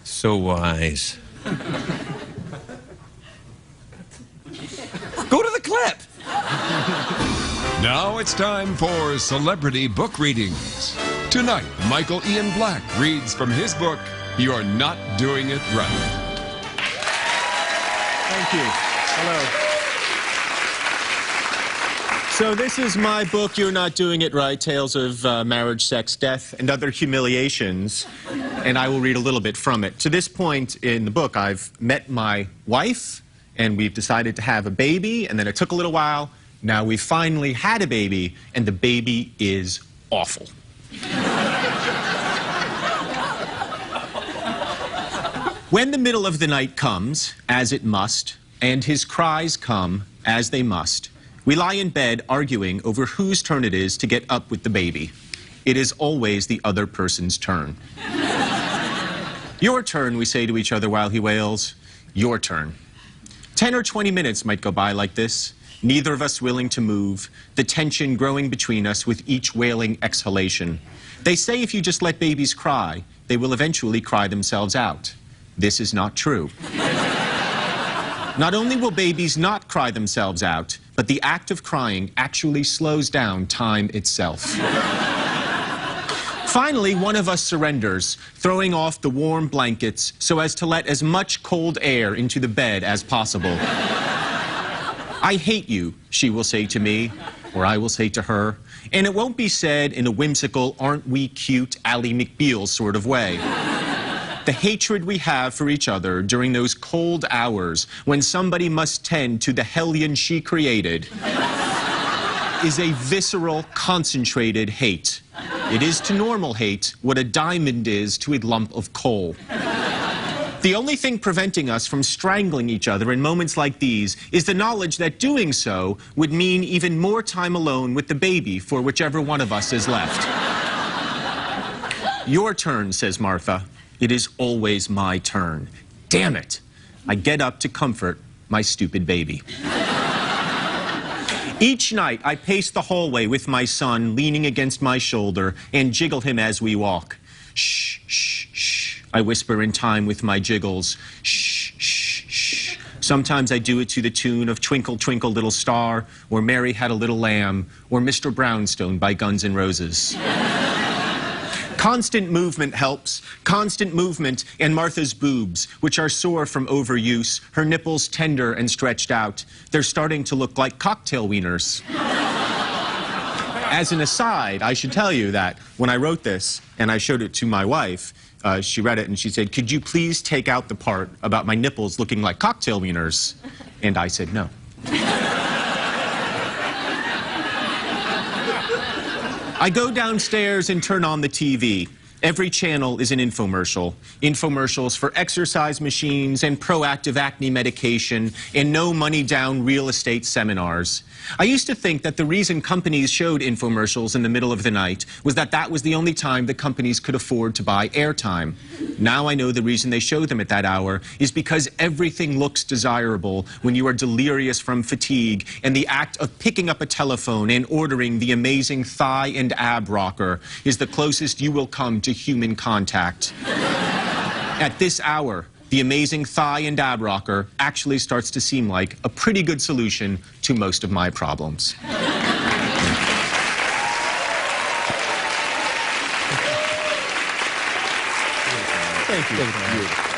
So wise. Go to the clip. Now it's time for Celebrity Book Readings. Tonight, Michael Ian Black reads from his book, You're Not Doing It Right. Thank you. Hello. So this is my book, You're Not Doing It Right, Tales of Marriage, Sex, Death, and Other Humiliations. And I will read a little bit from it. To this point in the book, I've met my wife, and we've decided to have a baby, and then it took a little while. Now we finally had a baby, and the baby is awful. When the middle of the night comes, as it must, and his cries come, as they must, we lie in bed arguing over whose turn it is to get up with the baby. It is always the other person's turn. Your turn, we say to each other while he wails. Your turn. 10 or 20 minutes might go by like this, neither of us willing to move, the tension growing between us with each wailing exhalation. They say if you just let babies cry, they will eventually cry themselves out. This is not true. Not only will babies not cry themselves out, but the act of crying actually slows down time itself. Finally, one of us surrenders, throwing off the warm blankets so as to let as much cold air into the bed as possible. I hate you, she will say to me, or I will say to her, and it won't be said in a whimsical, aren't we cute, Ally McBeal sort of way. The hatred we have for each other during those cold hours when somebody must tend to the hellion she created is a visceral, concentrated hate. It is to normal hate what a diamond is to a lump of coal. The only thing preventing us from strangling each other in moments like these is the knowledge that doing so would mean even more time alone with the baby for whichever one of us is left. Your turn, says Martha. It is always my turn. Damn it. I get up to comfort my stupid baby. Each night, I pace the hallway with my son leaning against my shoulder and jiggle him as we walk. Shh, shh, shh, I whisper in time with my jiggles. Shh, shh, shh. Sometimes I do it to the tune of Twinkle, Twinkle, Little Star, or Mary Had a Little Lamb, or Mr. Brownstone by Guns N' Roses. Constant movement helps. Constant movement and Martha's boobs, which are sore from overuse, her nipples tender and stretched out. They're starting to look like cocktail wieners. As an aside, I should tell you that when I wrote this and I showed it to my wife, she read it and she said, could you please take out the part about my nipples looking like cocktail wieners? And I said no. I go downstairs and turn on the TV. Every channel is an infomercial. Infomercials for exercise machines and proactive acne medication and no money down real estate seminars. I used to think that the reason companies showed infomercials in the middle of the night was that that was the only time the companies could afford to buy airtime. Now I know the reason they show them at that hour is because everything looks desirable when you are delirious from fatigue, and the act of picking up a telephone and ordering the amazing thigh and ab rocker is the closest you will come to human contact. At this hour, the amazing thigh and ab rocker actually starts to seem like a pretty good solution to most of my problems. Thank you.